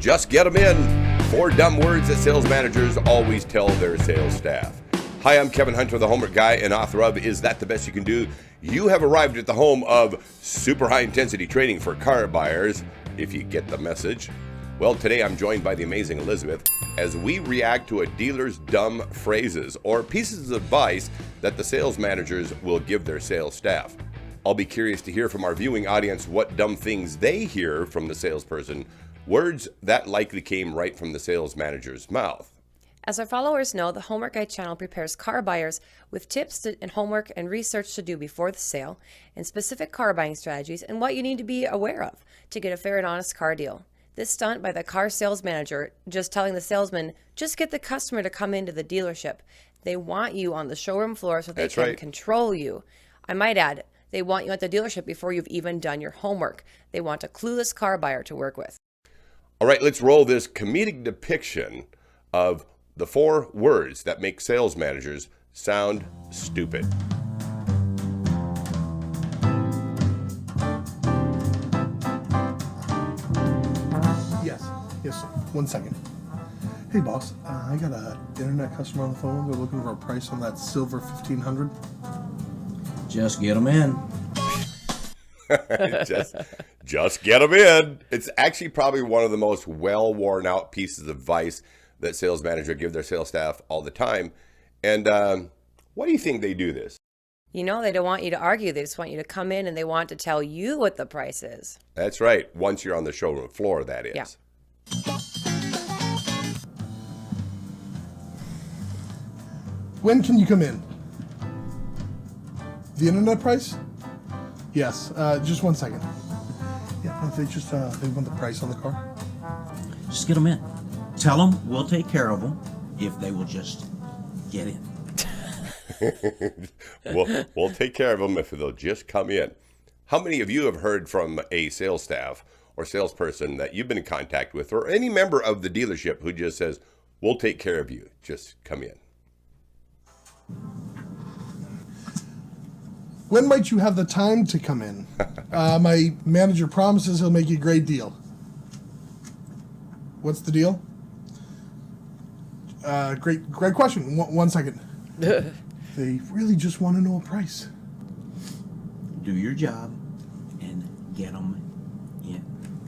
Just get them in. 4 dumb words that sales managers always tell their sales staff. Hi, I'm Kevin Hunter, the Homework Guy and author of Is That the Best You Can Do? You have arrived at the home of super high intensity training for car buyers, if you get the message. Well, today I'm joined by the amazing Elizabeth as we react to a dealer's dumb phrases or pieces of advice that the sales managers will give their sales staff. I'll be curious to hear from our viewing audience what dumb things they hear from the salesperson, words that likely came right from the sales manager's mouth. As our followers know, the Homework Guide channel prepares car buyers with tips and homework and research to do before the sale, and specific car buying strategies and what you need to be aware of to get a fair and honest car deal. This stunt by the car sales manager just telling the salesman, just get the customer to come into the dealership. They want you on the showroom floor so they can control you. I might add, they want you at the dealership before you've even done your homework. They want a clueless car buyer to work with. All right, let's roll this comedic depiction of the 4 words that make sales managers sound stupid. Yes, sir. 1 second. Hey, boss. I got an internet customer on the phone. They're looking for a price on that silver 1500. Just get them in. just get them in. It's actually probably one of the most well-worn out pieces of advice that sales managers give their sales staff all the time. And why do you think they do this? You know, they don't want you to argue. They just want you to come in and they want to tell you what the price is. That's right. Once you're on the showroom floor, that is. Yeah. When can you come in? The internet price? Yes, just 1 second. Yeah, they just they want the price on the car. Just get them in. Tell them we'll take care of them if they will just get in. We'll take care of them if they'll just come in. How many of you have heard from a sales staff or salesperson that you've been in contact with, or any member of the dealership who just says, we'll take care of you, just come in? When might you have the time to come in? My manager promises he'll make you a great deal. What's the deal? Great question. 1 second. They really just want to know a price. Do your job and get them in.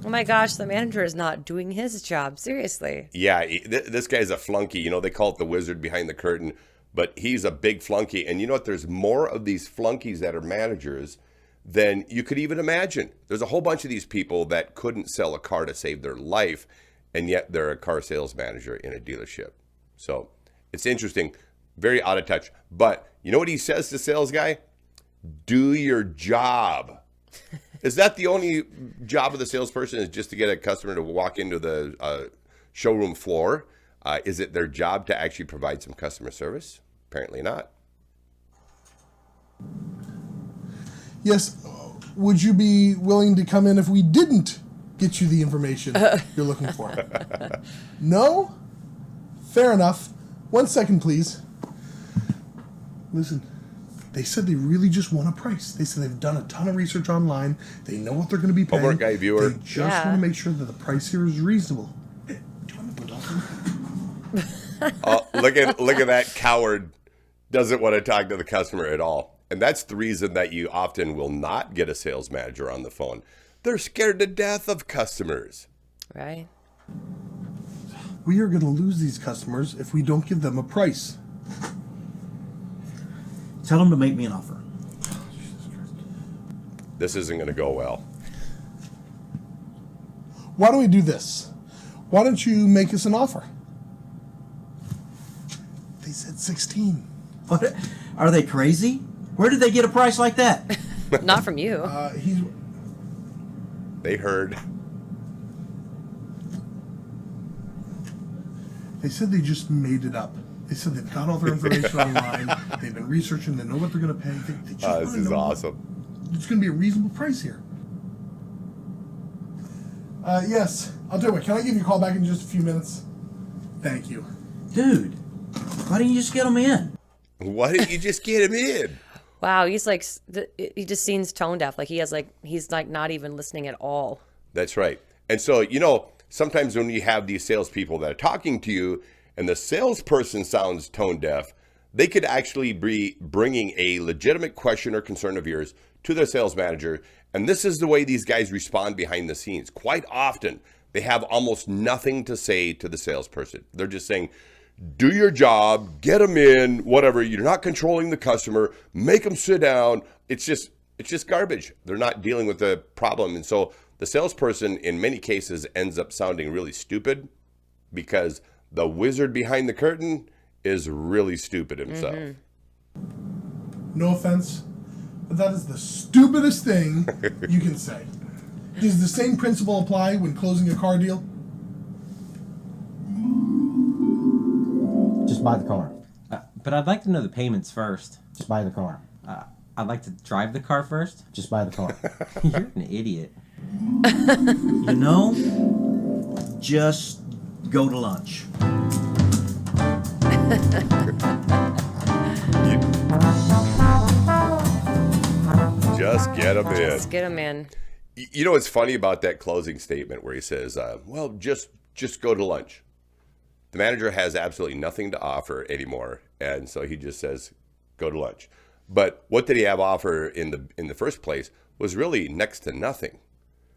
Oh my gosh, the manager is not doing his job. Seriously. Yeah, this guy's a flunky. You know, they call it the wizard behind the curtain, but he's a big flunky. And you know what? There's more of these flunkies that are managers than you could even imagine. There's a whole bunch of these people that couldn't sell a car to save their life, and yet they're a car sales manager in a dealership. So it's interesting, very out of touch. But you know what he says to sales guy? Do your job. Is that the only job of the salesperson, is just to get a customer to walk into the showroom floor? Is it their job to actually provide some customer service? Apparently not. Yes. Would you be willing to come in if we didn't get you the information you're looking for? No? Fair enough. 1 second, please. Listen, they said they really just want a price. They said they've done a ton of research online. They know what they're going to be paying. Homework Guy viewer. They just want to make sure that the price here is reasonable. Hey, do you want to put Oh, look at that coward. Doesn't want to talk to the customer at all. And that's the reason that you often will not get a sales manager on the phone. They're scared to death of customers. Right. We are going to lose these customers if we don't give them a price. Tell them to make me an offer. This isn't going to go well. Why don't we do this? Why don't you make us an offer? They said 16. What? Are they crazy? Where did they get a price like that? Not from you. They heard. They said they just made it up. They said they've got all their information online. They've been researching. They know what they're going to pay. They just This is awesome. It's going to be a reasonable price here. Yes, I'll do it. Can I give you a call back in just a few minutes? Thank you. Dude, why didn't you just get them in? Why didn't you just get him in? Wow, he's like, he just seems tone deaf. Like he's like not even listening at all. That's right. And so, you know, sometimes when you have these salespeople that are talking to you and the salesperson sounds tone deaf, they could actually be bringing a legitimate question or concern of yours to their sales manager. And this is the way these guys respond behind the scenes. Quite often, they have almost nothing to say to the salesperson. They're just saying, do your job, get them in, whatever. You're not controlling the customer, make them sit down. It's just garbage. They're not dealing with the problem. And so the salesperson in many cases ends up sounding really stupid because the wizard behind the curtain is really stupid himself. No offense, but that is the stupidest thing you can say. Does the same principle apply when closing a car deal? Just buy the car. But I'd like to know the payments first. Just buy the car. I'd like to drive the car first. Just buy the car. You're an idiot. You know, just go to lunch. Just get them in. Just get them in. You know what's funny about that closing statement where he says, well, just go to lunch. The manager has absolutely nothing to offer anymore, and so he just says, go to lunch. But what did he have offer in the first place was really next to nothing.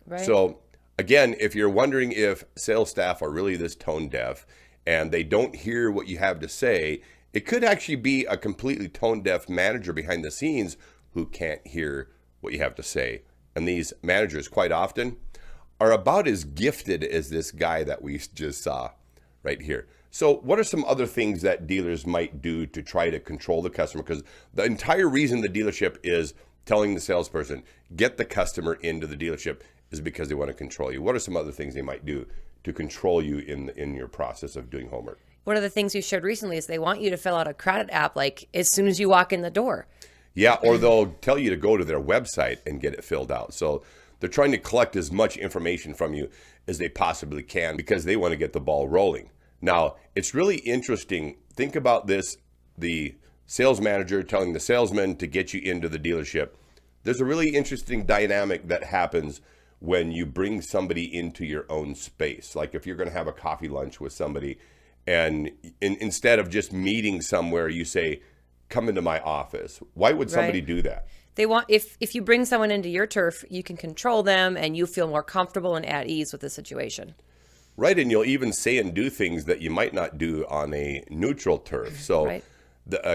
Right. So again, if you're wondering if sales staff are really this tone deaf and they don't hear what you have to say, it could actually be a completely tone deaf manager behind the scenes who can't hear what you have to say. And these managers quite often are about as gifted as this guy that we just saw right here. So what are some other things that dealers might do to try to control the customer? Because the entire reason the dealership is telling the salesperson, get the customer into the dealership, is because they want to control you. What are some other things they might do to control you in your process of doing homework? One of the things we shared recently is they want you to fill out a credit app like as soon as you walk in the door. Yeah, or they'll tell you to go to their website and get it filled out. So they're trying to collect as much information from you as they possibly can because they want to get the ball rolling. Now, it's really interesting. Think about this, the sales manager telling the salesman to get you into the dealership. There's a really interesting dynamic that happens when you bring somebody into your own space. Like if you're going to have a coffee lunch with somebody and instead of just meeting somewhere, you say, come into my office. Why would somebody do that? They want, if you bring someone into your turf, you can control them and you feel more comfortable and at ease with the situation. Right, and you'll even say and do things that you might not do on a neutral turf. So Right.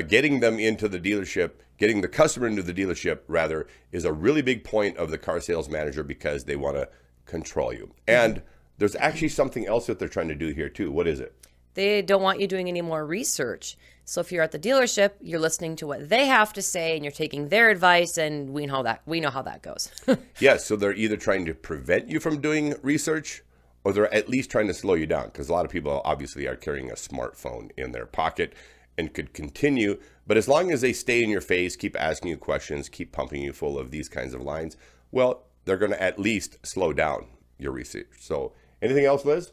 Getting them into the dealership, getting the customer into the dealership, rather, is a really big point of the car sales manager because they want to control you. And there's actually something else that they're trying to do here too. What is it? They don't want you doing any more research. So if you're at the dealership, you're listening to what they have to say and you're taking their advice, and we know how that goes. Yes, so they're either trying to prevent you from doing research or they're at least trying to slow you down, because a lot of people obviously are carrying a smartphone in their pocket and could continue. But as long as they stay in your face, keep asking you questions, keep pumping you full of these kinds of lines, well, they're going to at least slow down your research. So anything else, Liz?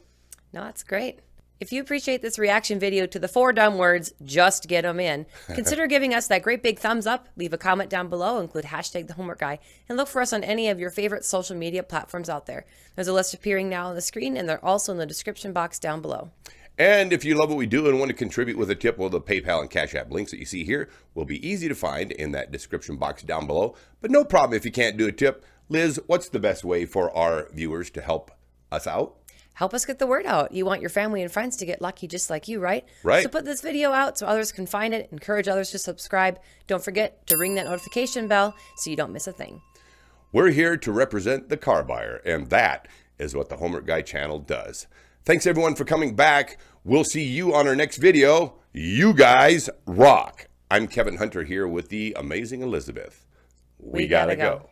No, that's great. If you appreciate this reaction video to the 4 dumb words, just get them in, consider giving us that great big thumbs up, leave a comment down below, include hashtag the homework guy, and look for us on any of your favorite social media platforms out there. There's a list appearing now on the screen, and they're also in the description box down below. And if you love what we do and want to contribute with a tip, well, the PayPal and Cash App links that you see here will be easy to find in that description box down below. But no problem if you can't do a tip. Liz, what's the best way for our viewers to help us out? Help us get the word out. You want your family and friends to get lucky just like you, right? Right. So put this video out so others can find it. Encourage others to subscribe. Don't forget to ring that notification bell so you don't miss a thing. We're here to represent the car buyer, and that is what the Homework Guy channel does. Thanks everyone for coming back. We'll see you on our next video. You guys rock. I'm Kevin Hunter here with the amazing Elizabeth. We gotta go.